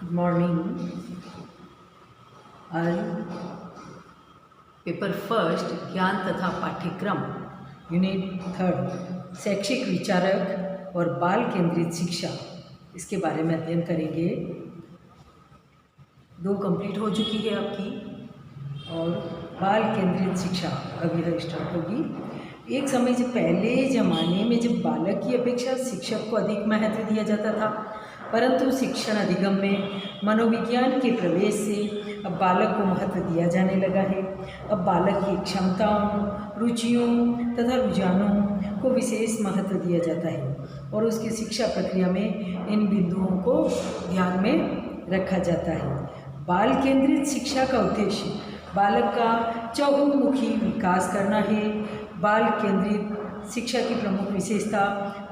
Good morning. आज paper first ज्ञान तथा पाठ्यक्रम यूनिट 3 शैक्षिक विचारक और बाल केंद्रित शिक्षा, इसके बारे में अध्ययन करेंगे। 2 कंप्लीट हो चुकी है आपकी और बाल केंद्रित शिक्षा अभी यह स्टार्ट होगी। एक समय से पहले ज़माने में जब बालक की अपेक्षा शिक्षक को अधिक महत्व दिया जाता था, परंतु शिक्षण अधिगम में मनोविज्ञान के प्रवेश से अब बालक को महत्व दिया जाने लगा है। अब बालक की क्षमताओं, रुचियों तथा रुझानों को विशेष महत्व दिया जाता है और उसकी शिक्षा प्रक्रिया में इन बिंदुओं को ध्यान में रखा जाता है। बाल केंद्रित शिक्षा का उद्देश्य बालक का चहुमुखी विकास करना है। बाल केंद्रित शिक्षा की प्रमुख विशेषता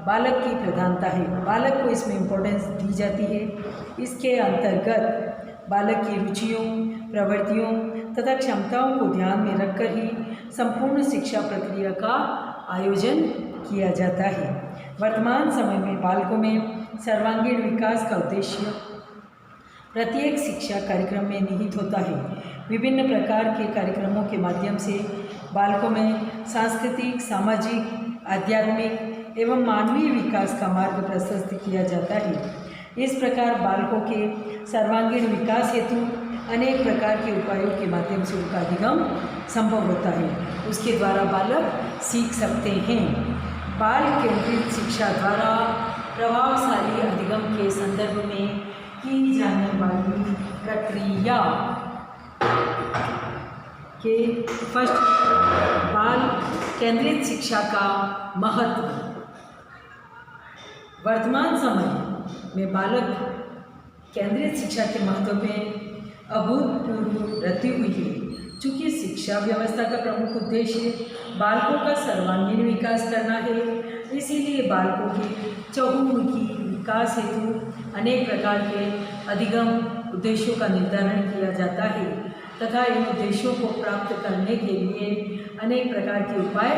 बालक की प्रधानता है। बालक को इसमें इम्पोर्टेंस दी जाती है। इसके अंतर्गत बालक की रुचियों, प्रवृत्तियों तथा क्षमताओं को ध्यान में रखकर ही संपूर्ण शिक्षा प्रक्रिया का आयोजन किया जाता है। वर्तमान समय में बालकों में सर्वांगीण विकास का उद्देश्य प्रत्येक शिक्षा कार्यक्रम में निहित होता है। विभिन्न प्रकार के कार्यक्रमों के माध्यम से बालकों में सांस्कृतिक, सामाजिक, आध्यात्मिक एवं मानवीय विकास का मार्ग प्रशस्त किया जाता है। इस प्रकार बालकों के सर्वांगीण विकास हेतु अनेक प्रकार के उपायों के माध्यम से उनका अधिगम संभव होता है। उसके द्वारा बालक सीख सकते हैं। बाल केंद्रित शिक्षा द्वारा प्रभावशाली अधिगम के संदर्भ में की जाने वाली प्रक्रिया के फर्स्ट बाल केंद्रित शिक्षा का महत्व। वर्तमान समय में बालक केंद्रित शिक्षा के महत्व में अभूतपूर्व वृद्धि हुई है। चूँकि शिक्षा व्यवस्था का प्रमुख उद्देश्य बालकों का सर्वांगीण विकास करना है, इसीलिए बालकों के चहुमुखी विकास हेतु अनेक प्रकार के अधिगम उद्देश्यों का निर्धारण किया जाता है तथा इन उद्देश्यों को प्राप्त करने के लिए अनेक प्रकार के उपाय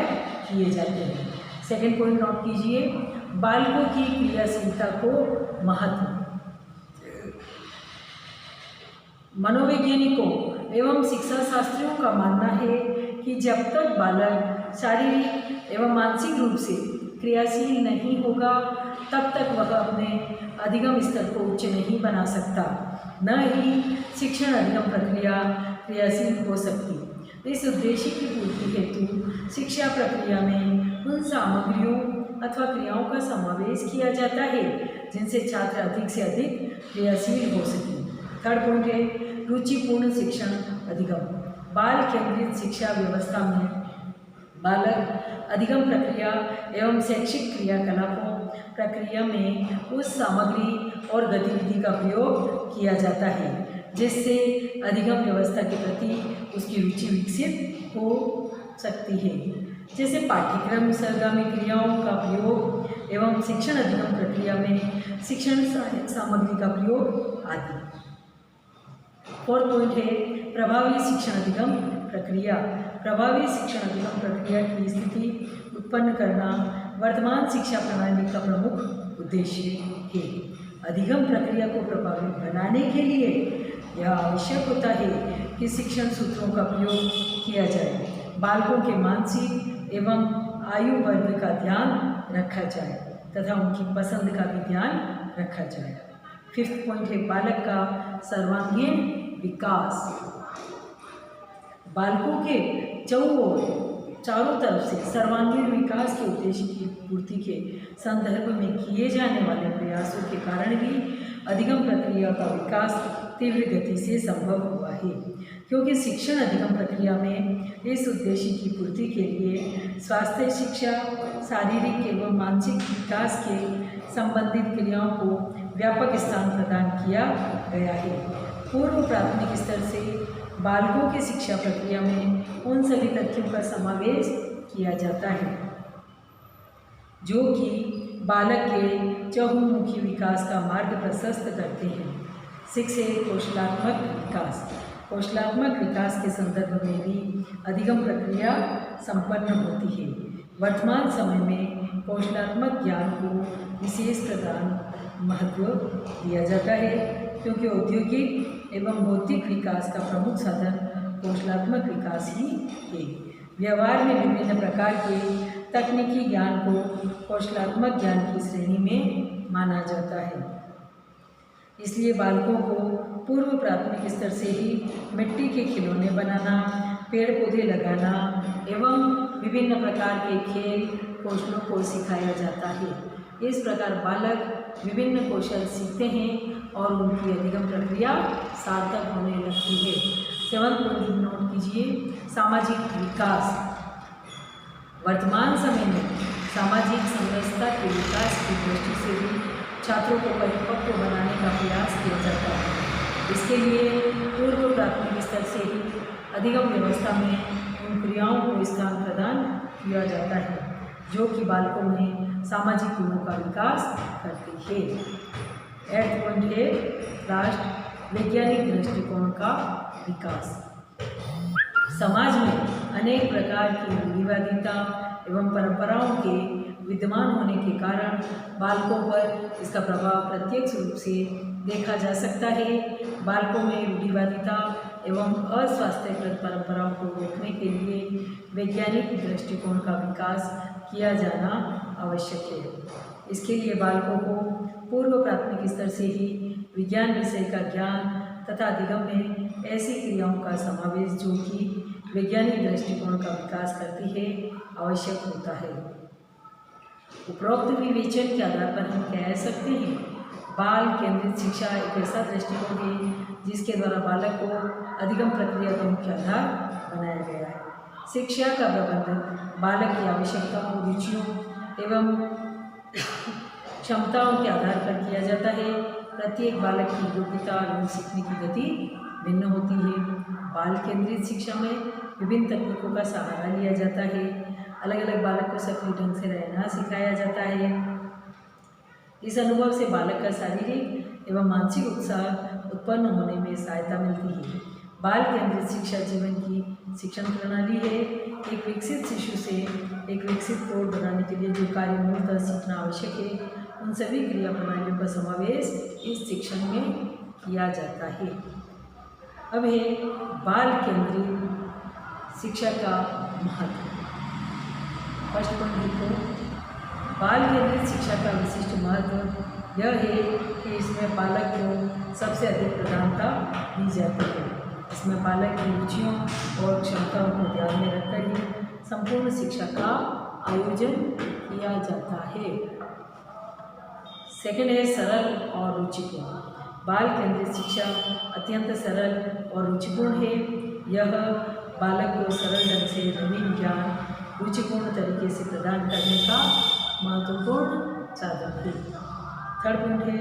किए जाते हैं। सेकंड पॉइंट नोट कीजिए, बालकों की क्रियाशीलता को महत्व। मनोवैज्ञानिकों एवं शिक्षा शास्त्रियों का मानना है कि जब तक बालक शारीरिक एवं मानसिक रूप से क्रियाशील नहीं होगा, तब तक वह अपने अधिगम स्तर को उच्च नहीं बना सकता, न ही शिक्षण अधिगम प्रक्रिया क्रियाशील हो सकती। इस उद्देश्य की पूर्ति हेतु शिक्षा प्रक्रिया में उन सामग्रियों अथवा क्रियाओं का समावेश किया जाता है जिनसे छात्र अधिक से अधिक क्रियाशील हो सके। थर्ड पॉइंट है रुचिपूर्ण शिक्षण अधिगम। बाल केंद्रित शिक्षा व्यवस्था में बालक अधिगम प्रक्रिया एवं शैक्षिक क्रियाकलापों प्रक्रिया में उस सामग्री और गतिविधि का प्रयोग किया जाता है जिससे अधिगम व्यवस्था के प्रति उसकी रुचि विकसित हो सकती है, जैसे पाठ्यक्रम सरगामी क्रियाओं का प्रयोग एवं शिक्षण अधिगम प्रक्रिया में शिक्षण सामग्री का प्रयोग आदि। फोर्थ पॉइंट है प्रभावी शिक्षण अधिगम प्रक्रिया। प्रभावी शिक्षण अधिगम प्रक्रिया की स्थिति उत्पन्न करना वर्तमान शिक्षा प्रणाली का प्रमुख उद्देश्य है। अधिगम प्रक्रिया को प्रभावी बनाने के लिए यह आवश्यक होता है कि शिक्षण सूत्रों का प्रयोग किया जाए, बालकों के मानसिक एवं आयु वर्ग का ध्यान रखा जाए तथा उनकी पसंद का भी ध्यान रखा जाए। फिफ्थ पॉइंट है बालक का सर्वांगीण विकास। बालकों के चारों तरफ से सर्वांगीण विकास के उद्देश्य की पूर्ति के संदर्भ में किए जाने वाले प्रयासों के कारण ही अधिगम प्रक्रिया का विकास तीव्र गति से संभव हुआ है। क्योंकि शिक्षण अधिगम प्रक्रिया में इस उद्देश्य की पूर्ति के लिए स्वास्थ्य शिक्षा, शारीरिक एवं मानसिक विकास के संबंधित क्रियाओं को व्यापक स्थान प्रदान किया गया है। पूर्व प्राथमिक स्तर से बालकों की शिक्षा प्रक्रिया में उन सभी तथ्यों का समावेश किया जाता है जो कि बालक के चहुमुखी विकास का मार्ग प्रशस्त करते हैं। 6 है कौशलात्मक विकास। कौशलात्मक विकास के संदर्भ में भी अधिगम प्रक्रिया संपन्न होती है। वर्तमान समय में कौशलात्मक ज्ञान को विशेष प्रदान महत्व दिया जाता है, क्योंकि औद्योगिक एवं बौद्धिक विकास का प्रमुख साधन कौशलात्मक विकास ही है। व्यवहार में विभिन्न प्रकार के तकनीकी ज्ञान को कौशलात्मक ज्ञान की श्रेणी में माना जाता है। इसलिए बालकों को पूर्व प्राथमिक स्तर से ही मिट्टी के खिलौने बनाना, पेड़ पौधे लगाना एवं विभिन्न प्रकार के खेल कौशलों को सिखाया जाता है। इस प्रकार बालक विभिन्न कौशल सीखते हैं और उनकी अधिगम प्रक्रिया सार्थक होने लगती है। 7 पॉइंट नोट कीजिए। सामाजिक विकास। वर्तमान समय में सामाजिक समरसता के विकास की दृष्टि से भी छात्रों को परिपक्व बनाने का प्रयास किया जाता है। इसके लिए पूर्व प्राथमिक स्तर से ही अधिगम व्यवस्था में उन क्रियाओं को स्थान प्रदान किया जाता है जो कि बालकों में सामाजिक गुणों का विकास करती है। 8 पॉइंट है राष्ट्र वैज्ञानिक दृष्टिकोण का विकास। समाज में अनेक प्रकार की रूढ़िवादिता एवं परंपराओं के विद्यमान होने के कारण बालकों पर इसका प्रभाव प्रत्यक्ष रूप से देखा जा सकता है। बालकों में रूढ़िवादिता एवं अस्वास्थ्यप्रद परंपराओं को रोकने के लिए वैज्ञानिक दृष्टिकोण का विकास किया जाना आवश्यक है। इसके लिए बालकों को पूर्व प्राथमिक स्तर से ही विज्ञान विषय का ज्ञान तथा अधिगम में ऐसी क्रियाओं का समावेश जो कि वैज्ञानिक दृष्टिकोण का विकास करती है आवश्यक होता है। उपरोक्त विवेचन के आधार पर हम कह सकते हैं बाल केंद्रित शिक्षा एक ऐसा दृष्टिकोण है जिसके द्वारा बालक को अधिगम प्रक्रिया का मुख्य आधार बनाया गया है। शिक्षा का प्रबंधन बालक की आवश्यकताओं, रुचियों एवं क्षमताओं के आधार पर किया जाता है। प्रत्येक बालक की योग्यता एवं सीखने की गति भिन्न होती है। बाल केंद्रित शिक्षा में विभिन्न तकनीकों का सहारा लिया जाता है। अलग अलग बालक को सक्रिय ढंग से रहना सिखाया जाता है। इस अनुभव से बालक का शारीरिक एवं मानसिक उत्साह उत्पन्न होने में सहायता मिलती है। बाल केंद्रित शिक्षा जीवन की शिक्षण प्रणाली है। एक विकसित शिशु से एक विकसित प्रौढ़ बनाने के लिए जो कार्य मूलतः सीखना आवश्यक है, उन सभी क्रिया प्रणालियों का समावेश इस शिक्षण में किया जाता है। अब है बाल केंद्रित शिक्षा का महत्व। फर्स्ट पॉइंट लिखो। बाल केंद्रित शिक्षा का विशिष्ट महत्व यह है कि इसमें बालक को सबसे अधिक प्रधानता दी जाती है। इसमें बालक की रुचियों और क्षमताओं को ध्यान में रखकर ही संपूर्ण शिक्षा का आयोजन किया जाता है। सेकंड है सरल और रुचिपूर्ण। बाल केंद्रित शिक्षा अत्यंत सरल और रुचिपूर्ण है। यह बालक को सरल ढंग से नवीन ज्ञान रुचिपूर्ण तरीके से प्रदान करने का महत्वपूर्ण साधन है। थर्ड पॉइंट है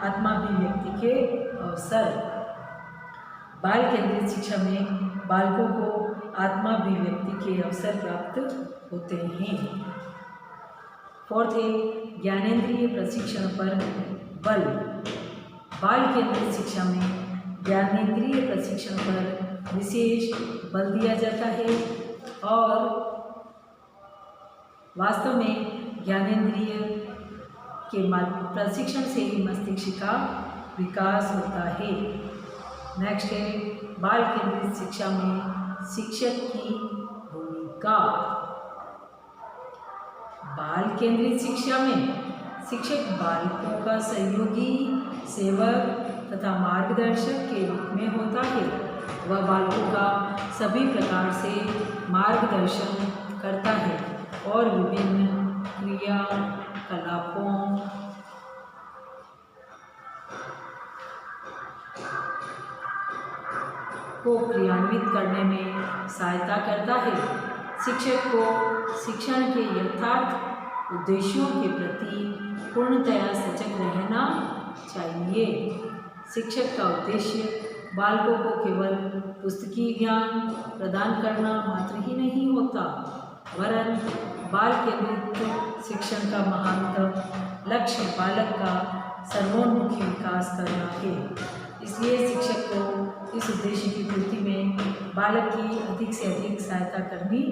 आत्माभिव्यक्ति के अवसर। बाल केंद्रित शिक्षा में बालकों को आत्माभिव्यक्ति के अवसर प्राप्त होते हैं। फोर्थ है ज्ञानेंद्रिय प्रशिक्षण पर बल। बाल केंद्रित शिक्षा में ज्ञानेंद्रिय प्रशिक्षण पर विशेष बल दिया जाता है और वास्तव में ज्ञानेंद्रिय के प्रशिक्षण से ही मस्तिष्क का विकास होता है। नेक्स्ट है बाल केंद्रित शिक्षा में शिक्षक की भूमिका। बाल केंद्रित शिक्षा में शिक्षक बालकों का सहयोगी, सेवक तथा मार्गदर्शक के रूप में होता है। वह बालकों का सभी प्रकार से मार्गदर्शन करता है और विभिन्न क्रियाकलापों को क्रियान्वित करने में सहायता करता है। शिक्षक को शिक्षण के यथार्थ उद्देश्यों के प्रति पूर्णतया सजग रहना चाहिए। शिक्षक का उद्देश्य बालकों को केवल पुस्तकीय ज्ञान प्रदान करना मात्र ही नहीं होता, वरन बाल केंद्रित शिक्षण का महानतम लक्ष्य बालक का सर्वोन्मुखी विकास करना है। इसलिए शिक्षक को इस उद्देश्य की पूर्ति में बालक की अधिक से अधिक सहायता करनी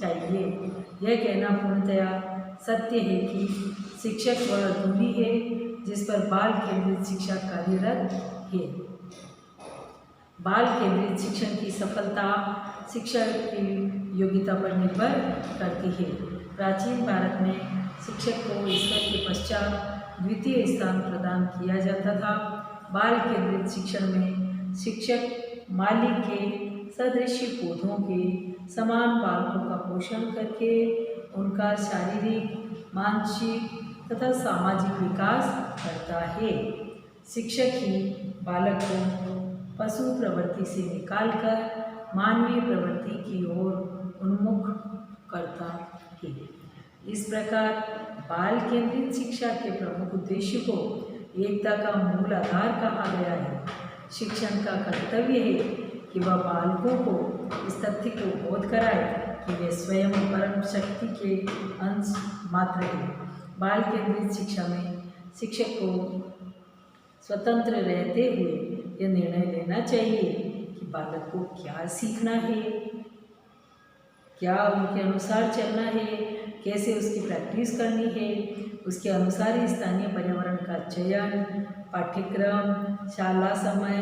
चाहिए। यह कहना पूर्णतया सत्य है कि शिक्षक वह अधूरी है जिस पर बाल केंद्रित शिक्षा कार्यरत है। बाल केंद्रित शिक्षण की सफलता शिक्षक की योग्यता पर निर्भर करती है। प्राचीन भारत में शिक्षक को ईश्वर के पश्चात द्वितीय स्थान प्रदान किया जाता था। बाल केंद्रित शिक्षण में शिक्षक माली के सदृश पौधों के समान बालकों का पोषण करके उनका शारीरिक, मानसिक तथा सामाजिक विकास करता है। शिक्षक ही बालक को पशु प्रवृत्ति से निकालकर मानवीय प्रवृत्ति की ओर उन्मुख करता है। इस प्रकार बाल केंद्रित शिक्षा के प्रमुख उद्देश्य को एकता का मूल आधार कहा गया है। शिक्षण का कर्तव्य है कि वह बालकों को इस तथ्य को बोध कराए कि वे स्वयं परम शक्ति के अंश मात्र हैं। बाल केंद्रित शिक्षा में शिक्षक को स्वतंत्र रहते हुए यह निर्णय लेना चाहिए कि बालक को क्या सीखना है, क्या उनके अनुसार चलना है, कैसे उसकी प्रैक्टिस करनी है। उसके अनुसार ही स्थानीय पर्यावरण का चयन, पाठ्यक्रम, शाला समय,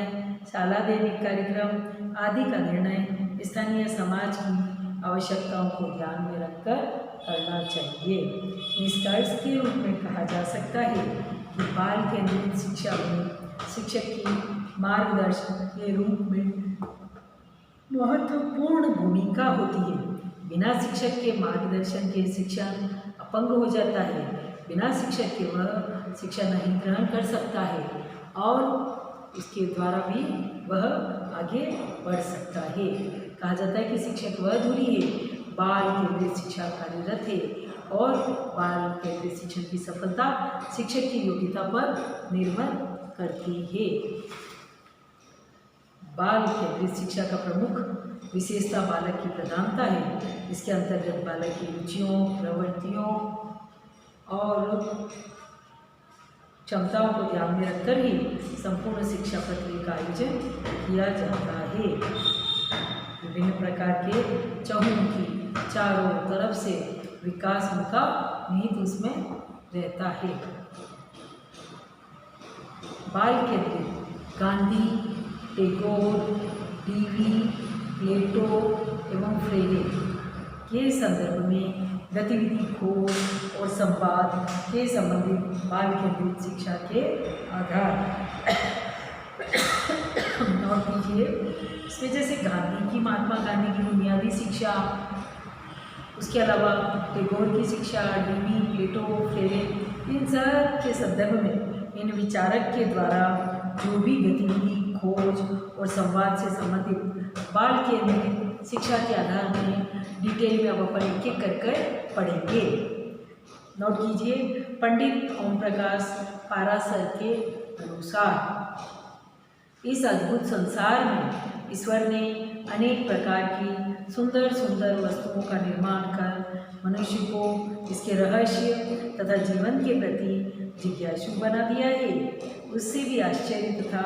शाला दैनिक कार्यक्रम आदि का निर्णय स्थानीय समाज की आवश्यकताओं को ध्यान में रखकर करना चाहिए। निष्कर्ष के रूप में कहा जा सकता है कि बाल केंद्रित शिक्षा में शिक्षक की मार्गदर्शन के रूप में महत्वपूर्ण भूमिका होती है। बिना शिक्षक के मार्गदर्शन के शिक्षण अपंग हो जाता है। बिना शिक्षक के वह शिक्षा नहीं ग्रहण कर सकता है और इसके द्वारा भी वह आगे बढ़ सकता है। कहा जाता है कि शिक्षक वह धुरी है, बाल केंद्रित शिक्षा कार्यरत है और बाल केंद्रित शिक्षण की सफलता शिक्षक की योग्यता पर निर्भर करती है। बाल केंद्रित शिक्षा का प्रमुख विशेषता बालक की प्रधानता है। इसके अंतर्गत बालक की रुचियों, प्रवृत्तियों और क्षमताओं को ध्यान में रखकर ही संपूर्ण शिक्षा प्रक्रिया का आयोजन किया जाता है। विभिन्न प्रकार के चहुमुखी चारों तरफ से विकास उनका निहित उसमें रहता है। बाल केंद्रित गांधी, टैगोर, डीवी, प्लेटो एवं फ्रेले के संदर्भ में गतिविधि, खोज और संवाद के संबंधित बाल केंद्रित शिक्षा के आधार नोट कीजिए। इसमें जैसे गांधी की, महात्मा गांधी की बुनियादी शिक्षा, उसके अलावा टैगोर की शिक्षा, डीवी, प्लेटो, फ्रेले, इन सब के संदर्भ में इन विचारक के द्वारा जो भी गतिविधि, खोज और संवाद से संबंधित बाल केंद्रित शिक्षा के आधार में डिटेल में अब अपन एक एक कर पढ़ेंगे। नोट कीजिए। पंडित ओम प्रकाश पाराशर के अनुसार इस अद्भुत संसार में ईश्वर ने अनेक प्रकार की सुंदर सुंदर वस्तुओं का निर्माण कर मनुष्य को इसके रहस्य तथा जीवन के प्रति जिज्ञासु बना दिया है। उससे भी आश्चर्य तथा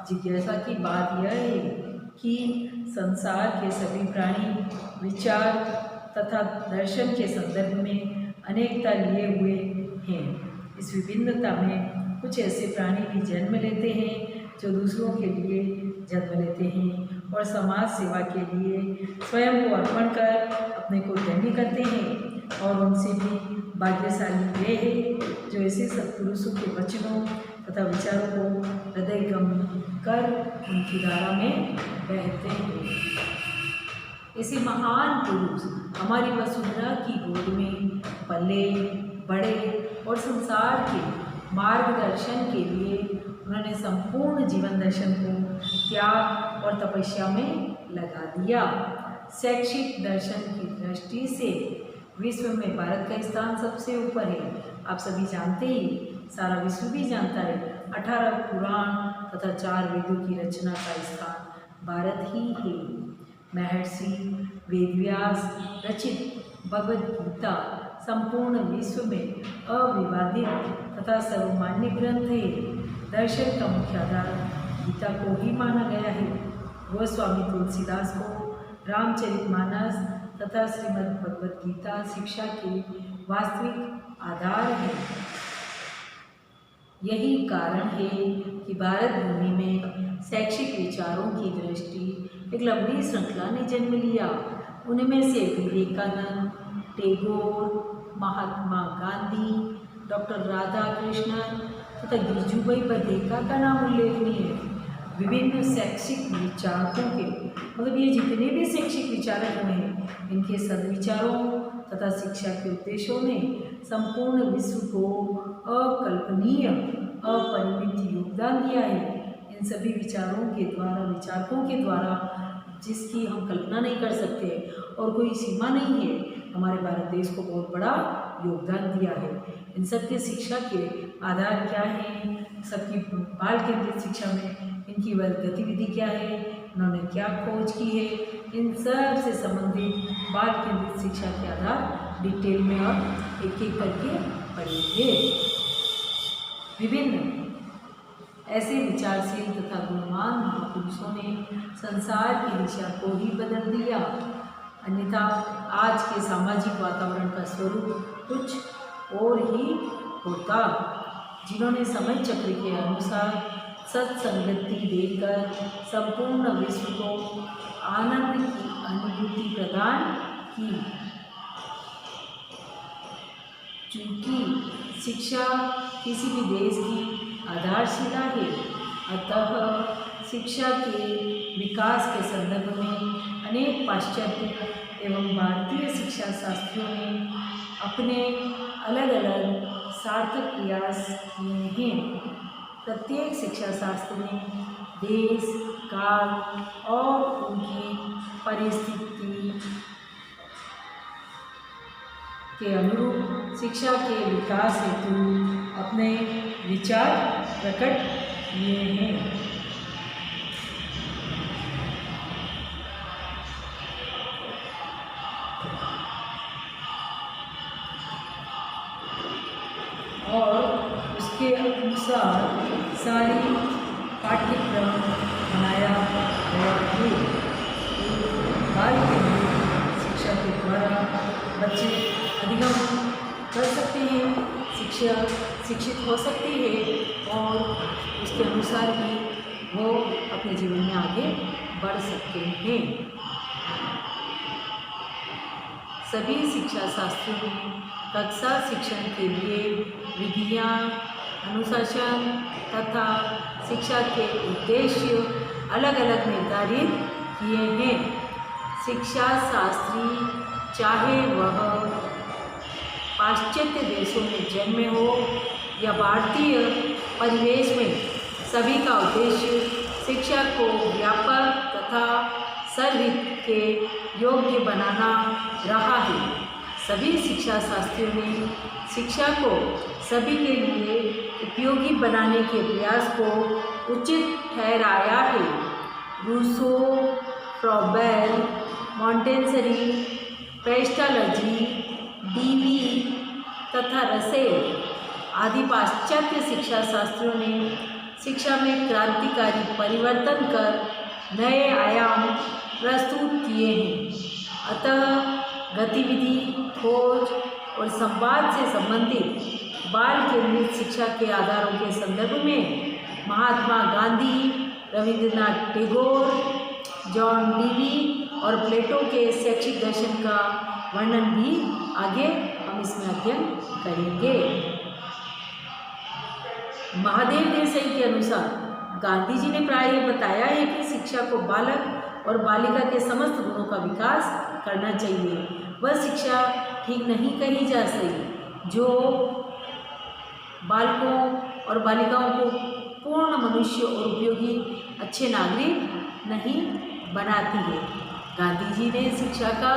जिज्ञासा की बात यह है कि संसार के सभी प्राणी विचार तथा दर्शन के संदर्भ में अनेकता लिए हुए हैं। इस विभिन्नता में कुछ ऐसे प्राणी भी जन्म लेते हैं जो दूसरों के लिए जन्म लेते हैं और समाज सेवा के लिए स्वयं को अर्पण कर अपने को धन्य करते हैं। और उनसे भी भाग्यशाली वे हैं जो ऐसे सत्पुरुषों के वचनों तथा विचारों को हृदयगम कर उनकी धारा में बहते हैं। ऐसे महान पुरुष हमारी वसुंधरा की गोद में पले बड़े और संसार के मार्गदर्शन के लिए उन्होंने संपूर्ण जीवन दर्शन को त्याग और तपस्या में लगा दिया। शैक्षिक दर्शन की दृष्टि से विश्व में भारत का स्थान सबसे ऊपर है। आप सभी जानते ही, सारा विश्व भी जानता है, 18 पुराण तथा 4 वेदों की रचना का स्थान भारत ही है। महर्षि वेदव्यास रचित भगवद गीता संपूर्ण विश्व में अविवादित तथा सर्वमान्य ग्रंथ है। दर्शन का मुख्य आधार गीता को ही माना गया है। गोस्वामी तुलसीदास को रामचरितमानस तथा श्रीमद् भगवद गीता शिक्षा के वास्तविक आधार है। यही कारण है कि भारत भूमि में शैक्षिक विचारों की दृष्टि एक लंबी श्रृंखला ने जन्म लिया। उनमें से विवेकानंद, टैगोर, महात्मा गांधी, डॉक्टर राधाकृष्णन तथा गिजुभाई बर्देका का नाम उल्लेखनीय है। विभिन्न शैक्षिक विचारकों के मतलब ये जितने भी शैक्षिक विचारक हुए हैं, इनके सद्विचारों तथा शिक्षा के उद्देश्यों ने संपूर्ण विश्व को अकल्पनीय अपरिमित योगदान दिया है। इन सभी विचारकों के द्वारा जिसकी हम कल्पना नहीं कर सकते और कोई सीमा नहीं है, हमारे भारत देश को बहुत बड़ा योगदान दिया है। इन सब के शिक्षा के आधार क्या हैं, सबकी बाल केंद्रित शिक्षा में इनकी गतिविधि क्या है, उन्होंने क्या खोज की है, इन सब से संबंधित बाल केंद्रित शिक्षा के आधार डिटेल में और एक एक करके पढ़ेंगे। विभिन्न ऐसे विचारशील तथा गुणवान महापुरुषों ने संसार की दिशा को ही बदल दिया, अन्यथा आज के सामाजिक वातावरण का स्वरूप कुछ और ही होता। जिन्होंने समय चक्र के अनुसार सत्संगति देकर संपूर्ण विश्व को आनंद की अनुभूति प्रदान की। चूँकि शिक्षा किसी भी देश की आधारशिला है, अतः शिक्षा के विकास के संदर्भ में अनेक पाश्चात्य एवं भारतीय शिक्षा शास्त्रियों ने अपने अलग अलग सार्थक प्रयास किए हैं। प्रत्येक शिक्षा शास्त्र में देश, काल और उनकी परिस्थिति के अनुरूप शिक्षा के विकास हेतु अपने विचार प्रकट किए हैं। और उसके अनुसार सारी पाठ्यक्रम बनाया गया है। बाल केंद्रित शिक्षा के द्वारा बच्चे अधिगम कर सकते हैं, शिक्षित हो सकते हैं और उसके अनुसार ही वो अपने जीवन में आगे बढ़ सकते हैं। सभी शिक्षा शास्त्रों में कक्षा शिक्षण के लिए विधियाँ, अनुशासन तथा शिक्षा के उद्देश्य अलग अलग निर्धारित किए हैं। शिक्षा शास्त्री चाहे वह पाश्चात्य देशों में जन्मे हो या भारतीय परिवेश में, सभी का उद्देश्य शिक्षा को व्यापक तथा सर्वहित के योग्य बनाना रहा है। सभी शिक्षा शास्त्रियों ने शिक्षा को सभी के लिए उपयोगी बनाने के प्रयास को उचित ठहराया है। Rousseau, Froebel, Montessori, Pestalozzi, Dewey तथा रसेल आदि पाश्चात्य शिक्षा शास्त्रियों ने शिक्षा में क्रांतिकारी परिवर्तन कर नए आयाम प्रस्तुत किए हैं। अतः गतिविधि, खोज और संवाद से संबंधित बाल केंद्रित शिक्षा के आधारों के संदर्भ में महात्मा गांधी, रविंद्रनाथ टैगोर, जॉन डीवी और प्लेटो के शैक्षिक दर्शन का वर्णन भी आगे हम इसमें अध्ययन करेंगे। महादेव देसाई के अनुसार गांधी जी ने प्राय ये बताया है कि शिक्षा को बालक और बालिका के समस्त गुणों का विकास करना चाहिए। वह शिक्षा ठीक नहीं कही जा सकती जो बालकों और बालिकाओं को पूर्ण मनुष्य और उपयोगी अच्छे नागरिक नहीं बनाती है। गांधी जी ने शिक्षा का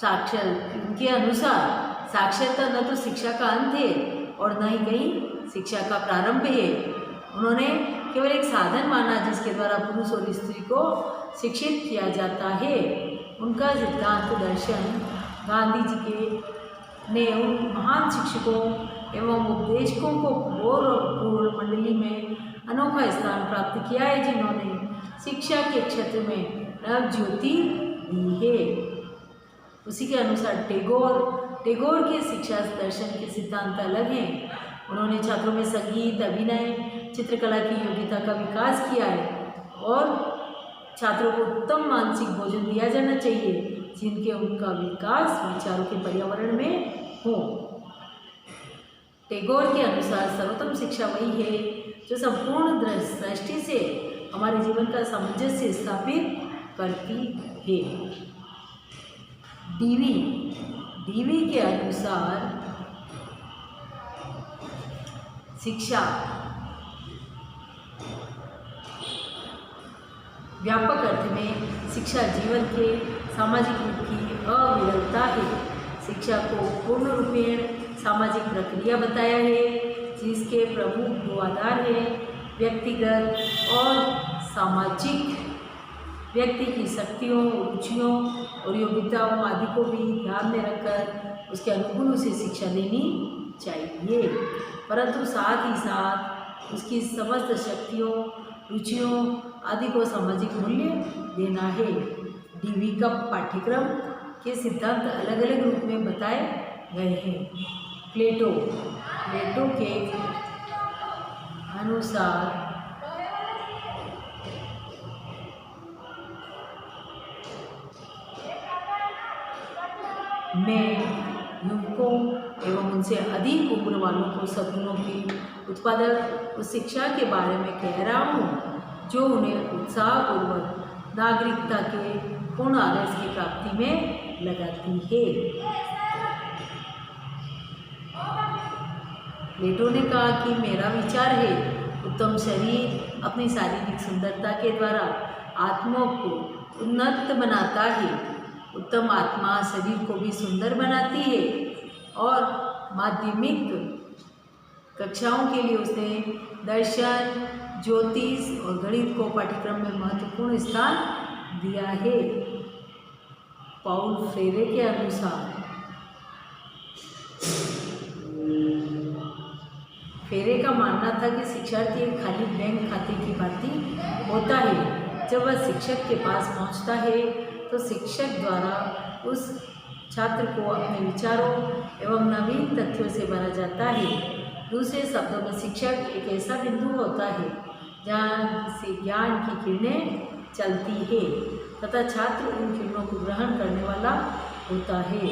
उनके अनुसार साक्षरता न तो शिक्षा का अंत है और न ही कहीं शिक्षा का प्रारंभ है। उन्होंने केवल एक साधन माना जिसके द्वारा पुरुष और स्त्री को शिक्षित किया जाता है। उनका सिद्धांत दर्शन गांधी जी के ने उन महान शिक्षकों एवं उपदेशकों को गौरवपूर्ण मंडली में अनोखा स्थान प्राप्त किया है, जिन्होंने शिक्षा के क्षेत्र में नव ज्योति दी है। उसी के अनुसार टैगोर के शिक्षा दर्शन के सिद्धांत अलग हैं। उन्होंने छात्रों में संगीत, अभिनय, चित्रकला की योग्यता का विकास किया है और छात्रों को उत्तम मानसिक भोजन दिया जाना चाहिए जिनके उनका विकास विचारों के पर्यावरण में हो। टैगोर के अनुसार सर्वोत्तम शिक्षा वही है जो संपूर्ण दृष्टि से हमारे जीवन का सामंजस्य स्थापित करती है। डीवी के अनुसार शिक्षा व्यापक अर्थ में शिक्षा जीवन के सामाजिक रूप की अविरलता है। शिक्षा को पूर्ण रूपेण सामाजिक प्रक्रिया बताया है जिसके प्रमुख दो आधार हैं, व्यक्तिगत और सामाजिक। व्यक्ति की शक्तियों, रुचियों और योग्यताओं आदि को भी ध्यान में रखकर उसके अनुकूल उसे शिक्षा देनी चाहिए, परंतु साथ ही साथ उसकी समस्त शक्तियों, रुचियों आदि को सामाजिक मूल्य देना है। डीवी का पाठ्यक्रम के सिद्धांत अलग अलग रूप में बताए गए हैं। प्लेटो के अनुसार मैं युवकों एवं उनसे अधिक उम्र वालों को सद्गुणों की उत्पादक उस शिक्षा के बारे में कह रहा हूँ जो उन्हें उत्साहपूर्वक नागरिकता के पूर्ण आदर्श की प्राप्ति में लगाती है। प्लेटो ने कहा कि मेरा विचार है उत्तम शरीर अपनी शारीरिक सुंदरता के द्वारा आत्मा को उन्नत बनाता है। उत्तम आत्मा शरीर को भी सुंदर बनाती है और माध्यमिक कक्षाओं के लिए उसने दर्शन, ज्योतिष और गणित को पाठ्यक्रम में महत्वपूर्ण स्थान दिया है। पाउल फ्रेरे के अनुसार फेरे का मानना था कि शिक्षार्थी एक खाली बैंक खाते की भांति होता है। जब वह शिक्षक के पास पहुंचता है तो शिक्षक द्वारा उस छात्र को अपने विचारों एवं नवीन तथ्यों से भरा जाता है। दूसरे शब्दों में शिक्षक एक ऐसा बिंदु होता है जहाँ से ज्ञान की किरणें चलती है तथा छात्र उन किरणों को ग्रहण करने वाला होता है।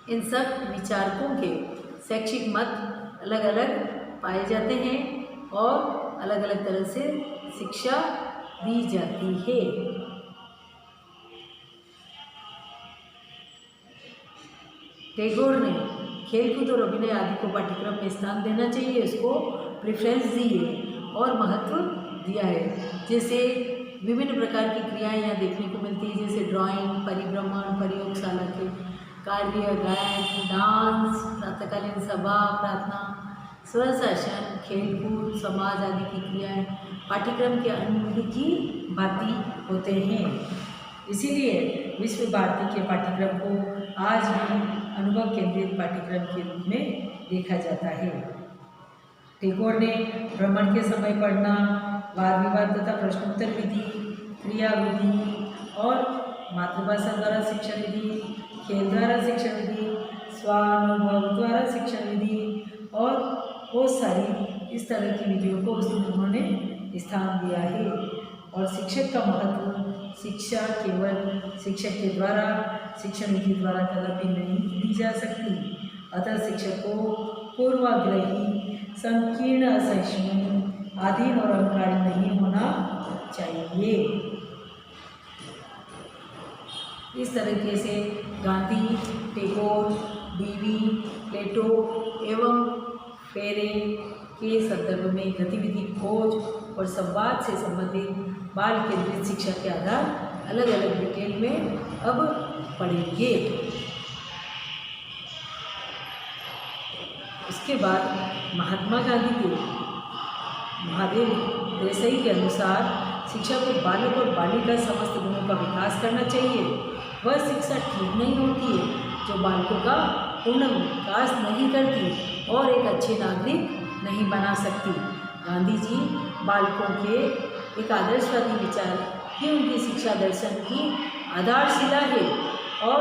इन सब विचारकों के शैक्षिक मत अलग अलग पाए जाते हैं और अलग अलग तरह से शिक्षा दी जाती है। टैगोर ने खेलकूद और अभिनय आदि को पाठ्यक्रम में स्थान देना चाहिए, उसको प्रेफरेंस दी है और महत्व दिया है। जैसे विभिन्न प्रकार की क्रियाएं यहाँ देखने को मिलती है, जैसे ड्राइंग, परिभ्रमण, प्रयोगशाला के कार्य, गायन, डांस, प्रातःकालीन सभा, प्रार्थना, स्वशासन, खेलकूद, समाज आदि की क्रियाएं पाठ्यक्रम के अंग की भांति होते हैं। इसीलिए विश्व भारती के पाठ्यक्रम को आज भी अनुभव केंद्रित पाठ्यक्रम के रूप में देखा जाता है। टैगोर ने भ्रमण के समय पढ़ना, वाद विवाद तथा प्रश्नोत्तर विधि, क्रिया विधि और मातृभाषा द्वारा शिक्षण विधि, खेल द्वारा शिक्षण विधि, स्वानुभव द्वारा शिक्षण विधि और बहुत सारी इस तरह की विधियों को उन्होंने स्थान दिया है। और शिक्षक का महत्व शिक्षा केवल शिक्षक के द्वारा, शिक्षण विधि द्वारा कदापि नहीं दी जा सकती। अतः शिक्षक को पूर्वाग्रही, संकीर्ण, असहिष्णु, अधीन और अहंकारी नहीं होना चाहिए। इस तरीके से गांधी, टैगोर, डीवी, प्लेटो एवं फेरे के संदर्भ में गतिविधि, खोज और संवाद से संबंधित बाल केंद्रित शिक्षा के आधार अलग अलग डिटेल में अब पढ़ेंगे। उसके बाद महात्मा गांधी के महादेव देसाई के अनुसार शिक्षा को बालक और बालिका समस्त गुणों का विकास करना चाहिए। वह शिक्षा ठीक नहीं होती है जो बालकों का पूर्ण विकास नहीं करती और एक अच्छे नागरिक नहीं बना सकती। गांधी जी बालकों के एक आदर्शवादी विचार ही उनकी शिक्षा दर्शन की आधारशिला है और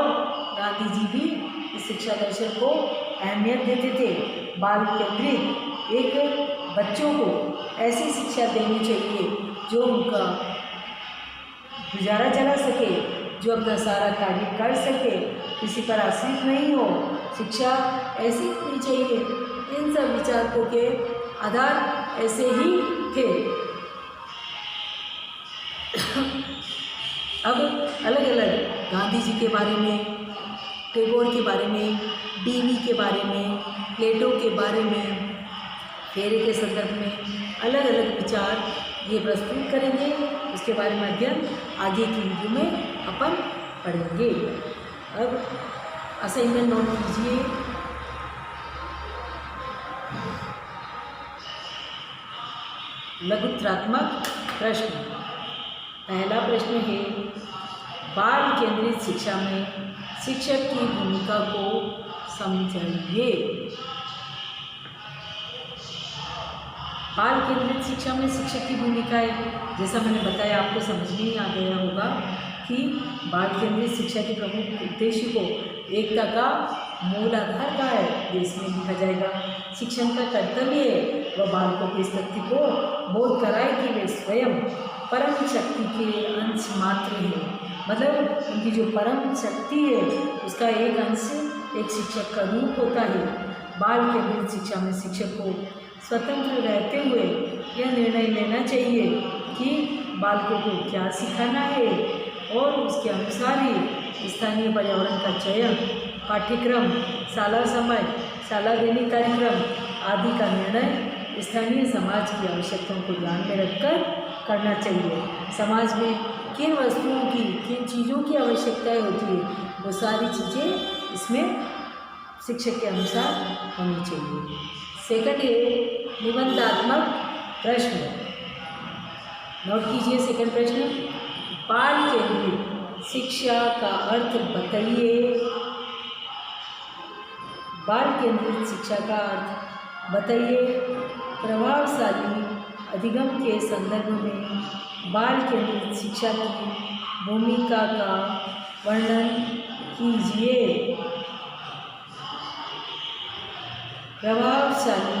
गांधी जी भी इस शिक्षा दर्शन को अहमियत देते थे। बाल केंद्रित एक बच्चों को ऐसी शिक्षा देनी चाहिए जो उनका गुजारा चला सके, जो अपना सारा कार्य कर सके, किसी पर आश्रित नहीं हो। शिक्षा ऐसी होनी चाहिए। इन सब विचारकों के आधार ऐसे ही थे। अब अलग अलग गांधी जी के बारे में, टैगोर के बारे में, डीवी के बारे में, प्लेटो के बारे में, फेरे के संदर्भ में अलग अलग विचार ये प्रस्तुत करेंगे। उसके बारे में अध्ययन आगे की वीडियो में अपन पढ़ेंगे। अब असाइनमेंट नोट कीजिए। लघुत्रात्मक प्रश्न। पहला प्रश्न है, बाल केंद्रित शिक्षा में शिक्षक की भूमिका को समझाइए। बाल केंद्रित शिक्षा में शिक्षक की भूमिका है, जैसा मैंने बताया आपको समझ में ही आ गया होगा कि बाल केंद्रित शिक्षा के प्रमुख उद्देश्य को एकता का मूल आधार का है, ये इसमें लिखा जाएगा। शिक्षण का कर्तव्य है वह बालकों के इस तथ्य को बोध कराए कि वे स्वयं परम शक्ति के अंश मात्र हैं। मतलब उनकी जो परम शक्ति है उसका एक अंश एक शिक्षक का रूप होता है। बाल केंद्रित शिक्षा में शिक्षक को स्वतंत्र रहते हुए यह निर्णय लेना चाहिए कि बालकों को क्या सिखाना है और उसके अनुसार ही स्थानीय पर्यावरण का चयन, पाठ्यक्रम, शाला समय, शाला दैनिक कार्यक्रम आदि का निर्णय स्थानीय समाज की आवश्यकताओं को ध्यान में रखकर करना चाहिए। समाज में किन वस्तुओं की, किन चीज़ों की आवश्यकताएं होती है, वो सारी चीज़ें इसमें शिक्षक के अनुसार होनी चाहिए। सेकंड है निबंधात्मक प्रश्न। नोट कीजिए सेकंड प्रश्न, बाल केंद्रित शिक्षा का अर्थ बताइए। बाल केंद्रित शिक्षा का अर्थ बताइए। प्रभावशाली अधिगम के संदर्भ में बाल केंद्रित शिक्षा की भूमिका का वर्णन कीजिए। प्रभावशाली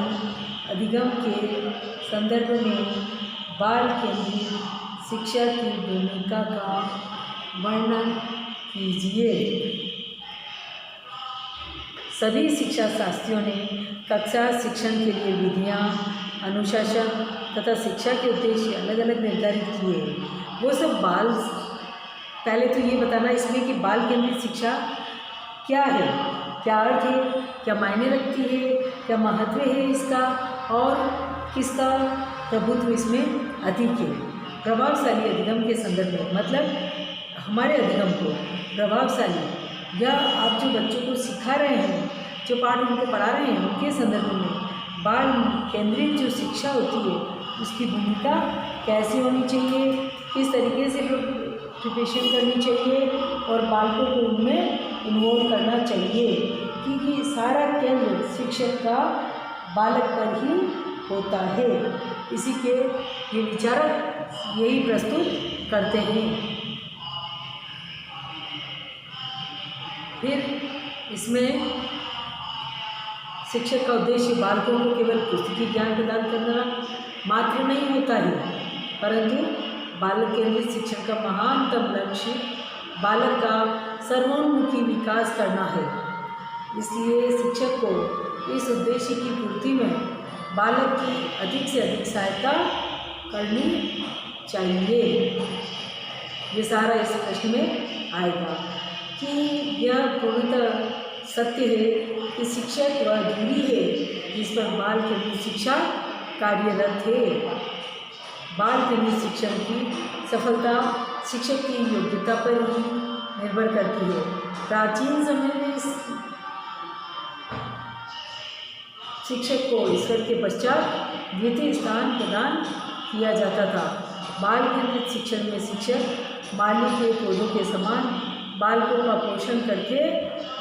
अधिगम के संदर्भ में बाल केंद्रित शिक्षा की भूमिका का वर्णन कीजिए। सभी शिक्षा शास्त्रियों ने कक्षा शिक्षण के लिए विधियाँ, अनुशासन तथा शिक्षा के उद्देश्य अलग अलग निर्धारित किए हैं। वो सब पहले तो ये बताना इसमें कि बाल केंद्रित शिक्षा क्या है, क्या अर्थ है, क्या मायने रखती है, क्या महत्व है इसका और किसका प्रभुत्व इसमें अधिक है। प्रभावशाली अधिगम के संदर्भ में मतलब हमारे अधिगम को प्रभावशाली या आप जो बच्चों को सिखा रहे हैं, जो पाठ उनको पढ़ा रहे हैं, उनके संदर्भ में बाल केंद्रित जो शिक्षा होती है उसकी भूमिका कैसे होनी चाहिए, किस तरीके से प्रिपरेशन करनी चाहिए और बालकों को उनमें इन्वॉल्व करना चाहिए, क्योंकि सारा केंद्र शिक्षक का बालक पर ही होता है। इसी के ये विचारक यही प्रस्तुत करते हैं। फिर इसमें शिक्षक का उद्देश्य बालकों को केवल पुस्तकीय ज्ञान प्रदान करना मात्र नहीं होता है, परंतु बालक केंद्रित शिक्षण का महानतम लक्ष्य बालक का सर्वोन्मुखी विकास करना है। इसलिए शिक्षक को इस उद्देश्य की पूर्ति में बालक की अधिक से अधिक सहायता करनी चाहिए। ये सारा इस प्रश्न में आएगा कि यह पूर्णतः सत्य है कि शिक्षक वह दूरी है जिस पर बाल केंद्रित शिक्षा कार्यरत है। बाल केंद्रित शिक्षण की सफलता शिक्षक की योग्यता पर ही निर्भर करती है। प्राचीन समय में शिक्षक को ईश्वर के पश्चात द्वितीय स्थान प्रदान किया जाता था। बाल केंद्रित शिक्षण में शिक्षक माली के पौधों के समान बालकों का पोषण करके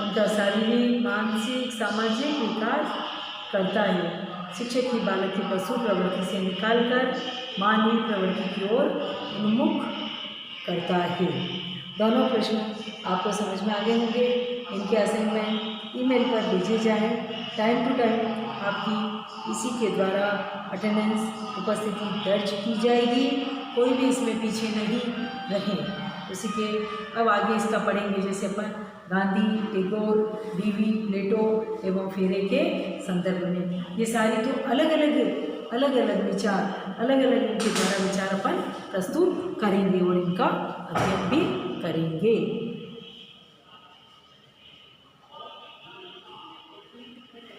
उनका शारीरिक, मानसिक, सामाजिक विकास करता है। शिक्षक ही बालक की पशु प्रवृत्ति से निकालकर मानवीय प्रवृत्ति की ओर उन्मुख करता है। दोनों प्रश्न आपको समझ में आ गए होंगे। इनके असाइनमेंट ईमेल पर भेजे जाएं। टाइम टू टाइम आपकी इसी के द्वारा अटेंडेंस उपस्थिति दर्ज की जाएगी, कोई भी इसमें पीछे नहीं रहे। उसी के अब आगे इसका पढ़ेंगे, जैसे अपन गांधी, टैगोर, डीवी, प्लेटो एवं फेरे के संदर्भ में। ये सारी तो अलग अलग विचार, अलग अलग इनके द्वारा विचार अपन प्रस्तुत करेंगे और इनका अध्ययन भी करेंगे।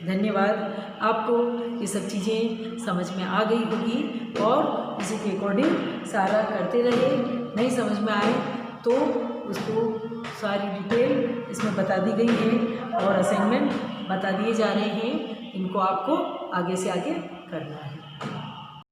धन्यवाद। आपको ये सब चीज़ें समझ में आ गई होगी और इसी के अकॉर्डिंग सारा करते रहे। नहीं समझ में आए तो उसको सारी डिटेल इसमें बता दी गई है और असाइनमेंट बता दिए जा रहे हैं, इनको आपको आगे से आगे करना है।